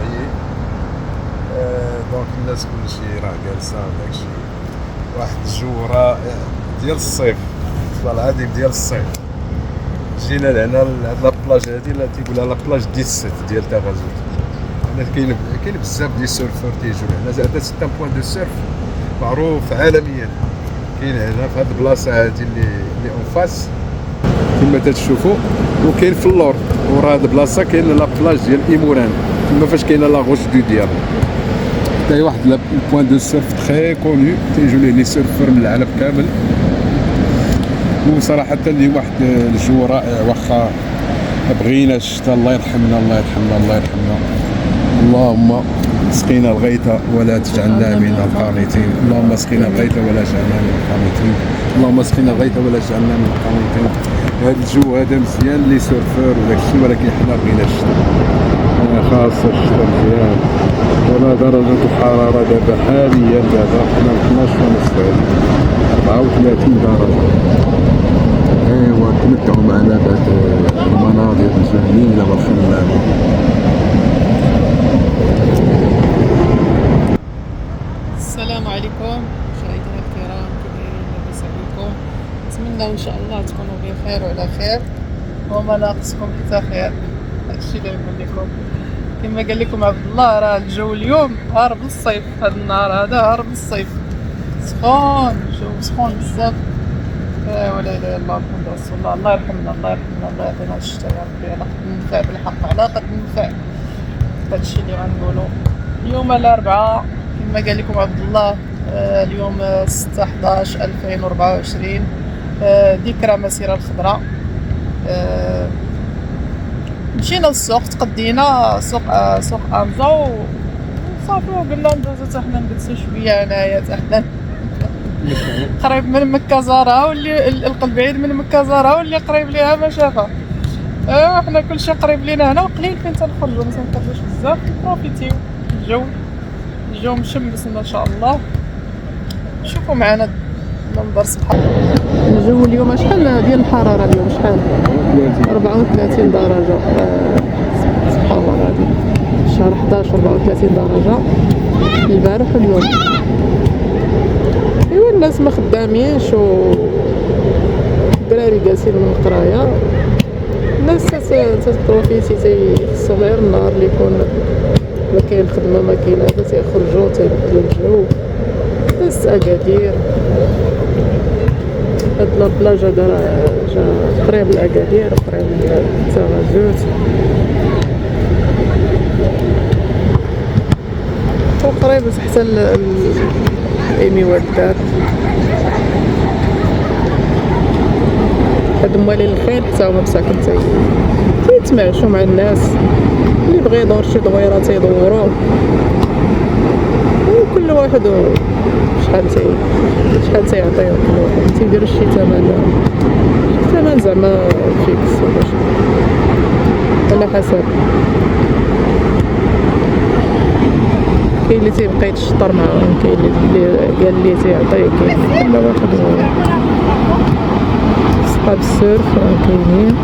فيفري. دونك الناس كلشي راه جالسه داكشي واحد الجو رائع ديال الصيف، العظيم ديال الصيف. جينا لهنا لهاد لابلاج هادي اللي تيقولها لابلاج ديال الست ديال تاغازوت. هنا كاين بزاف ديال السيرفور تيجيو هنا، زعما سيت ان بوان دو سيرف معروف عالميا. كاين هنا في هاد البلاصه هادي اللي اون فاس كما تتشوفوا، وكاين في اللور ورا هاد البلاصه كاين لابلاج ديال ايموران تما فاش كاينه لا غوش دو ديال. حتى هي واحد البوان دو سيرف تري كونو، تيجيو ليه لي سيرفور من العالم كامل. وصراحه اللي واحد الجو رائع، واخا بغينا الشتا الله يرحمنا الله يرحمنا الله يرحمنا. اللهم اسقينا الغيث ولا تجعلنا من القانطين، اللهم اسقينا الغيث ولا تجعلنا من القانطين، اللهم اسقينا الغيث ولا تجعلنا من القانطين. هذا الجو هذا مزيان لي سيرفور وداك الشيء، ولكن حنا بغينا الشتا، خاصة الشتا مزيان. وما درجة الحرارة دابا حاليا دابا حنا 12.5 34 درجة. ايوا تمتعوا معنا بهاد المناظر الجميلة والخلابة. السلام عليكم مشاهدينا الكرام، كي دايرين؟ لاباس عليكم؟ نتمنى ان شاء الله تكونوا بخير وعلى خير وما ناقصكم حتى خير. هادشي اللي نقول لكم. كما قال لكم عبد الله، راه الجو اليوم هارب للصيف، هذا النهار هذا هارب للصيف، سخون، الجو سخون بزاف. ولا اله الا الله محمد رسول الله. الله يرحمنا الله يرحمنا الله يعطينا الشتاء يا ربي، على قد النفع بالحق، على قد النفع. هادشي اللي غنقولوا. اليوم الاربعاء كما قال لكم عبد الله، اليوم 6/11/2024، ذكرى مسيرة الخضراء. مشينا للسوق، تقدينا سوق أمزة وصافي، وقلنا ندوزو حتى حنا نجلسو شويه هنايا حتى حنا. قريب من مكة زارها، واللي القلب بعيد من مكة زارها، واللي قريب ليها ما شافها. حنا كلشي قريب لينا هنا، وقليل فين تنخرجو، ما تنخرجوش بزاف، نبروفيتيو الجو مشمس ما شاء الله. شوفوا معنا المنظر سبحان الله. الجو اليوم شحال ديال الحرارة؟ اليوم شحال؟ 34 درجة. سبحان الله العظيم، شهر 11 34 درجة البارح واليوم. ايوا الناس ما خدامينش والدراري جالسين من القرايه. الناس تبروفيتي، تيخصو غير النهار اللي يكون ما كاين خدمه ما كاين هذا تيخرجوا تيبدلوا الجو. ناس اكادير، هاد لابلاج هذا راه جا قريب لاكادير قريب لتاغازوت وقريب حتى الايمي ودار. هاد موالين الخير حتى هما مساكن تيتمعشوا مع الناس، اللي بغى يدور شي دويره تيدوروا، وكل واحد شحال تيعطيه كل واحد، تيديروا شي ثمن زعما فيكس ولا شي على حسب. كاين اللي تيبقى يتشطر معاهم، كاين اللي قال لي تيعطيه، كاين كل واحد صحاب السيرف راه كاينين.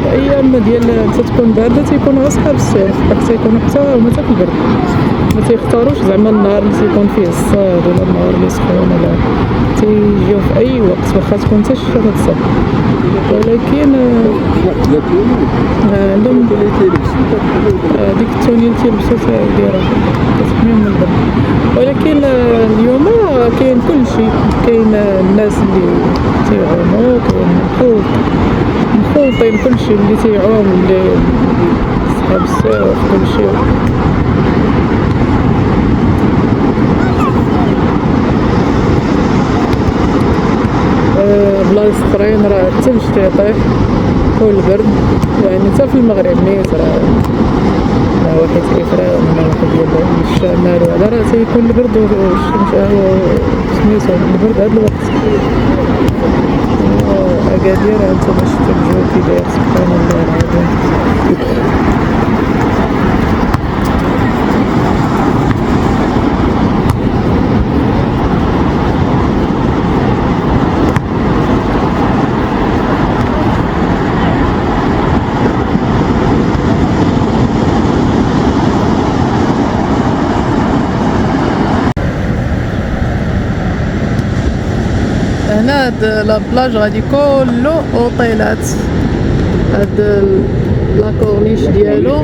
الايام ديال تتكون بارده تيكون غير صحاب السيرف، حتى تيكونوا حتى هما حتى في البرد، ما تيختاروش زعما النهار اللي تيكون فيه الصاد ولا النهار اللي سخون، ولا تيجيو في اي وقت واخا تكون حتى الشتا الصبح. ولكن عندهم ديك التونيه اللي تيلبسو دايره كتحميهم من البرد. ولكن اليوم كاين كلشي، كاين الناس اللي تيعوموا، كاين مخلطين كلشي، اللي تيعوم اللي صحاب السيرف كلشي. بلايص اخرين راه الثلج تيطيح والبرد، يعني حتى في المغرب نيت راه واحد كيفرا من واحد ديال الشمال وهذا راه تيكون البرد والشمس سميتو البرد هاد الوقت. أكادير هانتوما شفتو الجو كي داير سبحان الله العظيم. هنا هاد لابلاج غادي كلو اوطيلات. هاد لاكورنيش ديالو،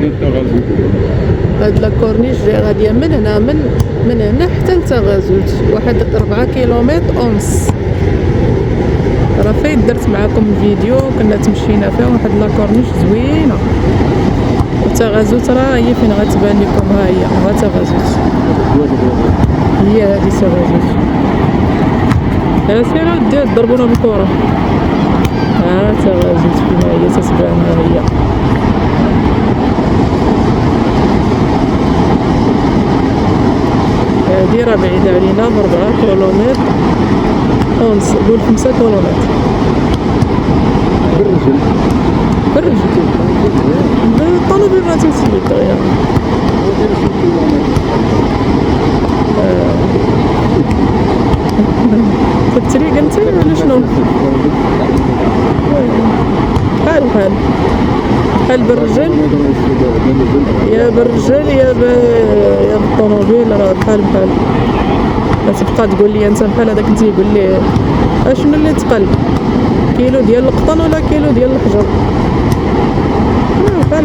هاد لاكورنيش غادية من هنا من هنا حتى لتغازوت، واحد 4 كيلومتر ونص. راه فايت درت معاكم فيديو كنا تمشينا فيها، واحد لاكورنيش زوينه. وتغازوت راه هي فين غتبان لكم، ها هي ها تغازوت، هي هادي تغازوت. سيروا دير ضربونا بالكره. ها تغازوت فين هي تتبان، ها هي. هادي راه بعيدة علينا ب4 كيلومتر ونص، قول 5 كيلومتر. بالرجل بالطوموبيل ما تمشي دغيا. الطريق انت ولا شنو؟ بحال بالرجل، يا بالرجل يا بالطوموبيل، راه بحال لا تبقى تقول لي انت بحال هذاك تيقول لي اشنو اللي تقل، كيلو ديال القطن ولا كيلو ديال الحجر؟ بحال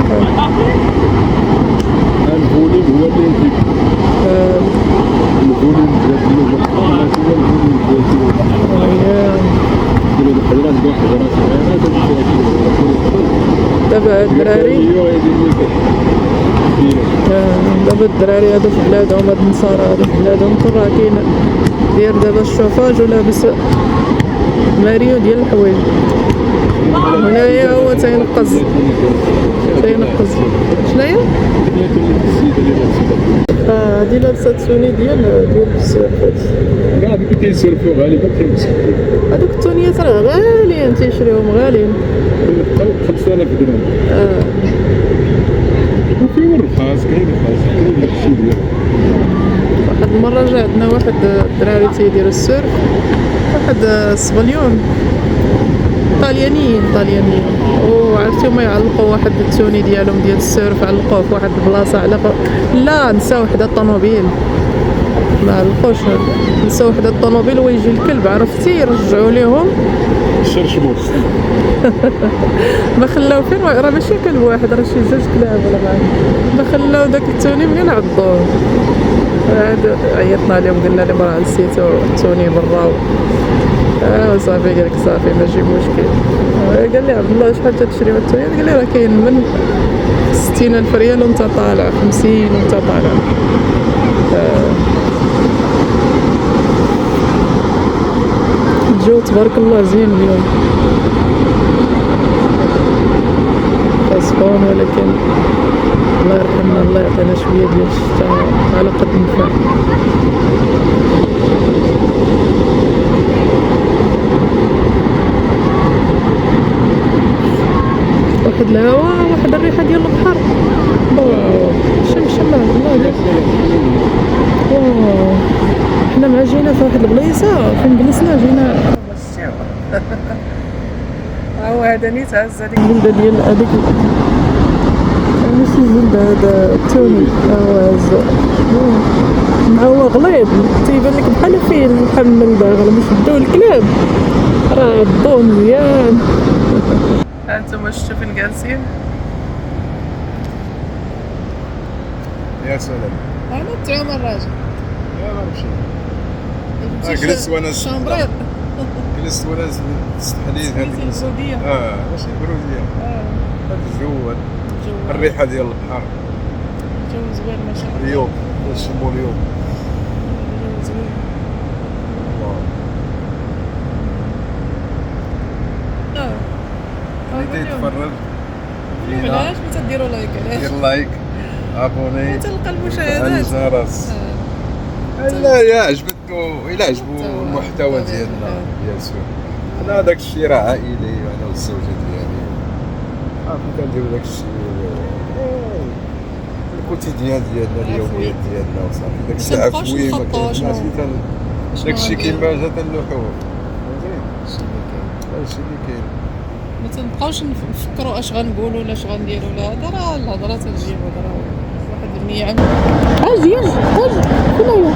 الفوليم هو اللي يجيب الفوليم ديال الحجرات بواحد حجرات دابا الدراري، دابا الدراري هادو في بلادهم، هاد النصارى هادو في بلادهم كل راه كاين داير دابا الشوفاج ولابس ماريو ديال الحوايج. هنايا هو تينقز شناهي؟ هادي لابسه التوني ديال السيرفات. كاع دوك تيسيرفو غالبا تيمسكو هادوك التونيات راه غاليين، تيشريوهم غاليين، 5000 درهم. وفيهم الرخاص، كاين الرخاص، كاين داكشي ديالو. واحد المره جا عندنا واحد الدراري تيديروا السيرف، واحد الصبليون طاليانيين، وعرفتي هما يعلقوا واحد التوني ديالهم ديال السيرف، علقوه في واحد البلاصه، لا نساو حدا الطوموبيل، ما علقوش، نساو حدا الطوموبيل ويجي الكلب، عرفتي يرجعوا ليهم شرشموس. ما خلاو فين، راه ماشي كلب واحد، راه شي 2 كلاب ولا معاك، ما خلاو داك التوني بغينا نعضوه. عاد عيطنا لهم قلنا لهم راه نسيتو التوني برا. صافي قالك صافي ماشي مشكل. قال لي عبد الله شحال تشريو التوني؟ قال لي راه كاين من 60,000 ريال وانت طالع 50 وانت طالع. الجو تبارك الله زين اليوم، سخون، ولكن الله يرحمنا، الله يعطينا شويه ديال الشتاء على قد النفع. واحد الهواء، واحد الريحه ديال البحر، شم الله. حنا مع جينا في واحد البلايصه فين جلسنا، جينا هو هذا نيت هز هذيك الجلده ديال هذيك، ماشي جلده، هذا التوني هز، هو غليظ تيبان لك بحال فيه محمل داخل، باش يدوه الكلاب راه عضوه مزيان. هانتوما شفتو فين جالسين؟ يا سلام، انا تعوم الراجل. يا نمشي. جلست وانا الشامبرير، جلست وانا التحليل هذيك البروديه، ماشي البروديه، هذا الجو، الريحه ديال البحر، جو زوين ما شاء الله. اليوم نشمو اليوم جو زوين. اللي تيتفرج علاش ما تديروا لايك؟ علاش دير لايك، ابوني، تلقى المشاهدات، الجرس. لا يا عجبتو، الا عجبو المحتوى ديالنا بيان سور. انا داك الشيء راه عائلي، انا والزوجه ديالي كنديرو داك الشيء الكوتيديان ديالنا، اليوميات ديالنا، وصافي داك الشيء عفوي، ما كاينش داك الشيء كيما جا تنلوحوه. هادشي اللي كاين، ما تنبقاوش نفكروا اش غنقولوا ولا اش غنديروا، لا هذا راه الهضره تجيب، هضره واحد النيعم. اجي فين هي؟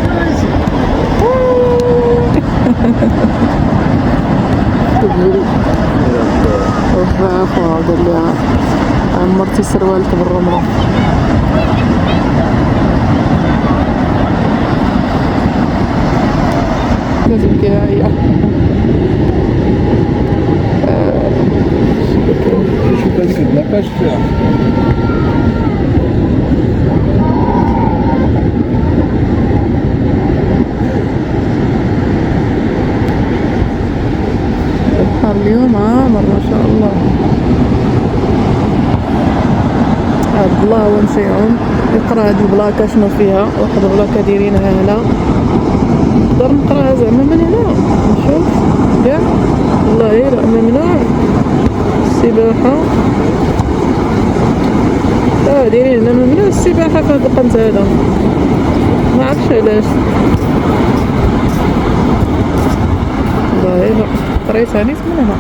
قال لي عمرتي سروالك بالرمرة. لازم كراهية. شوف هذيك البلاكاج فيها البحر اليوم عامر ما شاء الله. عبد الله هو مشى يعوم يقرا هاد البلاكه شنو فيها. واحد البلاكه دايرينها هنا، نقدر نقراها زعما من هنا نشوف كاع. والله لا ممنوع السباحه. دايرين هنا ممنوع السباحه في هاد القنت هذا، ما عرفتش علاش. والله لا قريتها نيت من هنا.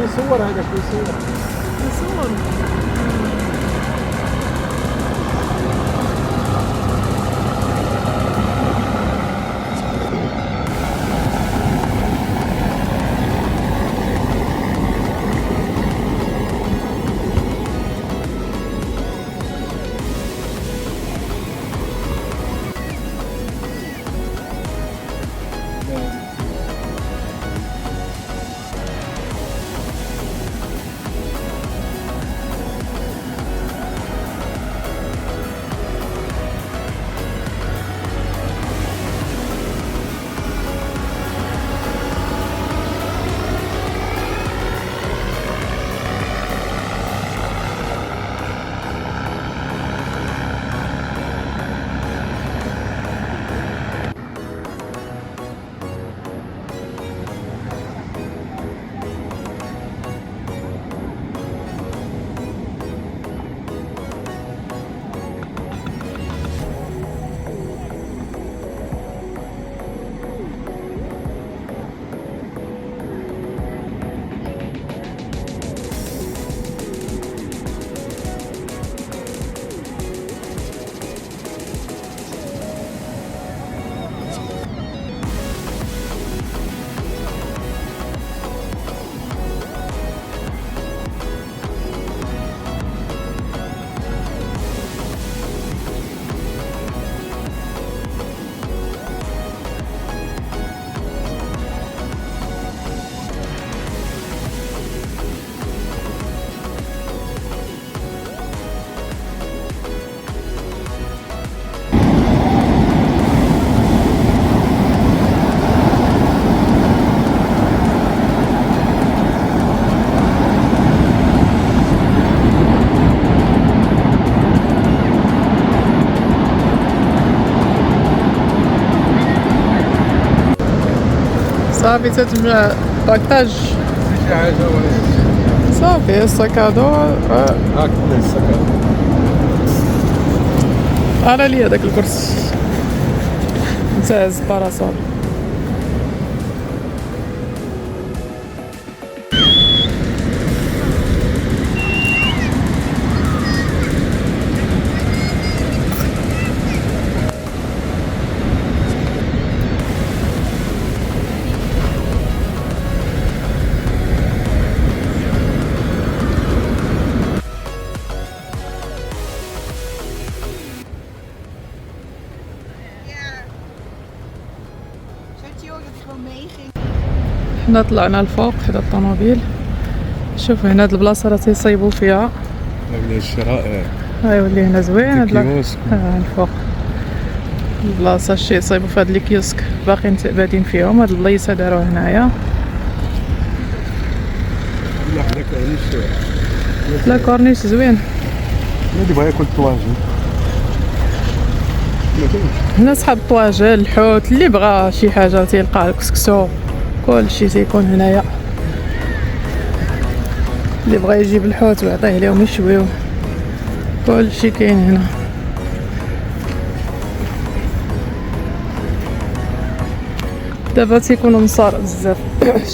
كيصور هذاك كيصور. نصور. صافي تتجمع باكاج شي حاجه ولا صافي الساكادو. هاك السكر. انا لي هذاك الكرسي نتاز باراسول. حنا طلعنا الفوق حدا الطوموبيل. شوفوا هنا هاد البلاصه راه تيصايبوا فيها. ولا الشراء غيولي هنا زوين هاد الكيوسك. الفوق البلاصه شي يصايبوا في هاد الكيوسك باقيين بادين فيهم. هاد البلايصه داروها هنايا. لا حدا كورنيش. لا كورنيش زوين. اللي بغا ياكل الطواجن هنا صحاب الطواجن الحوت اللي بغا شي حاجه تيلقاه الكسكسو كلشي تيكون هنايا. اللي بغا يجيب الحوت ويعطيه ليهم يشويوه كلشي كاين هنا. دابا تيكونوا مسار بزاف.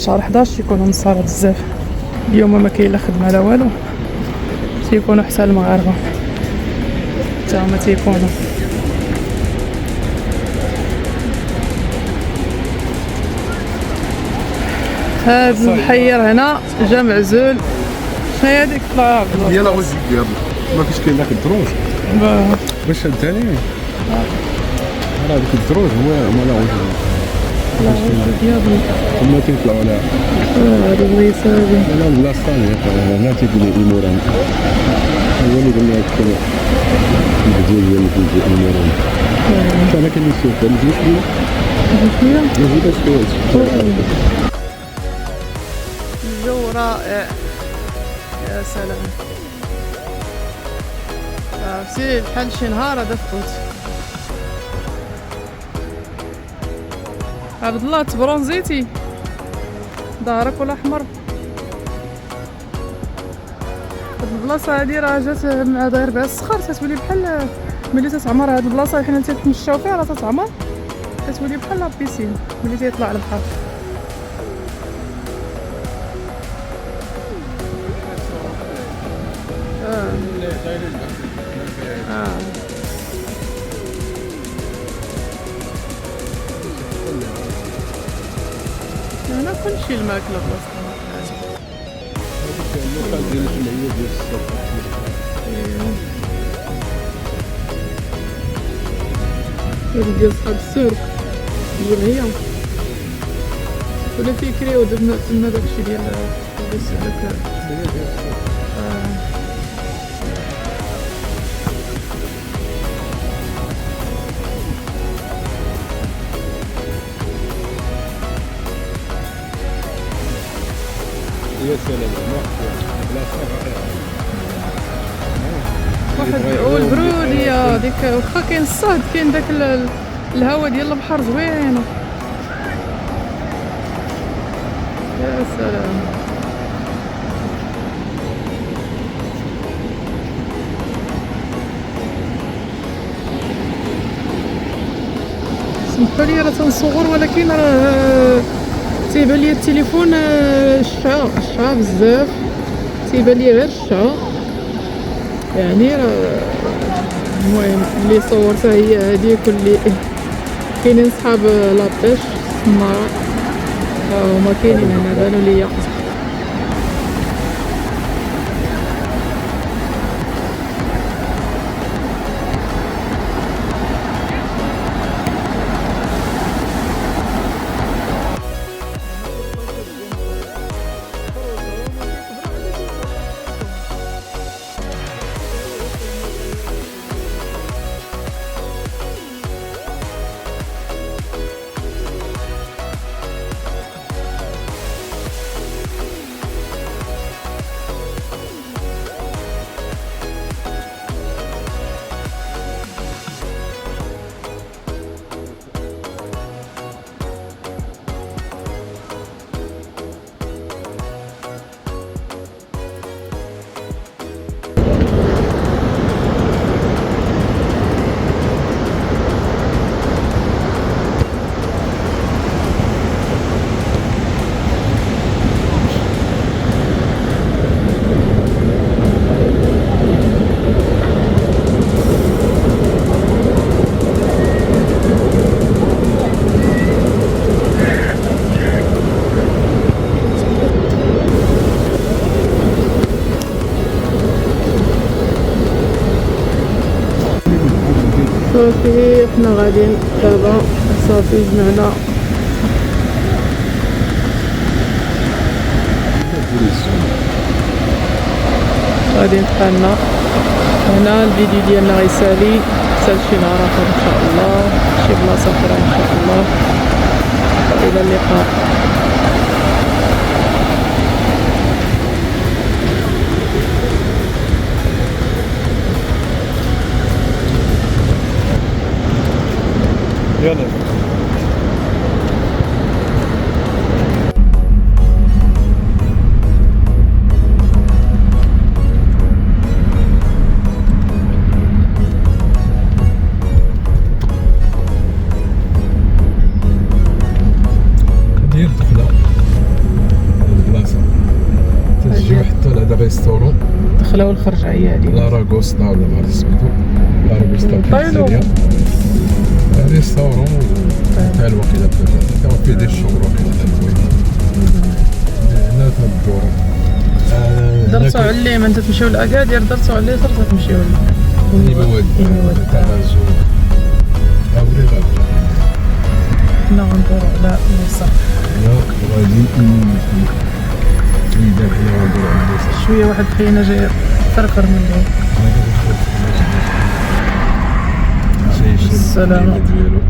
شهر 11 تيكونوا مسار بزاف. اليوم ما كاين لا خدمه لا والو. تيكونوا حتى المغاربه حتى هما تيكونوا. هاد الحير هنا جا معزول. شنو هي هاديك طلع ديال لا وجهك ديال ما فيش كاين داك الدروج باش الثاني راه ديك الدروج هو لا وجهك ديال هما تيطلعوا على هاد البلايصه هادي. لا البلاصه هنا تيقول لي الموران هو اللي قال لي هذاك الفيديو ديال الموران. انا كان نشوف نزيد شويه نزيد شويه. الجو رائع يا سلام. عرفتي بحال شي نهار هذا فوت. عبد الله تبرونزيتي ظهرك ولا احمر. هاد البلاصه هادي راه جات مع داير بها الصخر. تتولي بحال ملي تتعمر هاد البلاصه حنا تنتمشاو فيها راه تتعمر كتولي بحال لابيسين ملي تيطلع البحر. هنا كلشي الماكلة بلاصتها. اللوكال ديال الجمعية ديال الصوت. هادي ديال صحاب السوق الجمعية ولا فيكريو تما داكشي ديال داك يا سلام بلاصة رائعة. واحد والبرودية ديك واخا كاين الصهد كاين داك الهوا ديال البحر زوينة. يا سلام. سمحولي راه تنصور ولكن راه تيبان لي التليفون الشعا بزاف، تيبان لي غير الشعا يعني راه. المهم اللي صورتها هي هذيك واللي كاينين صحاب لابيش السمارة هما كاينين هنا بانوا ليا. صافي حنا غاديين دابا، صافي جمعنا غادي نتقالنا هنا. الفيديو ديالنا غيسالي شي نهار اخر ان شاء الله، شي بلاصه اخرى ان شاء الله. الى اللقاء. يلا كدير دخلة البلاصة تنجيو حتى لهذا الريستورون دخله والخرجه هي هذه لاراغوستا ولا ما عرفت سميتو لاراغوستا بيتزيريا ريستورون تاع الوكيلة تاع فيه دي الشغل وكيلة زوين هنا تنبدورو درتو على اليمين تتمشيو لاكادير، درتو على اليسار تتمشيو لنيواد تاع الزور هاولي غادي حنا غندورو على اليسار ياك غادي إذا حنا غندورو على اليسار شويه. واحد خينا جاي فرفر من هنا. السلامة السلامة.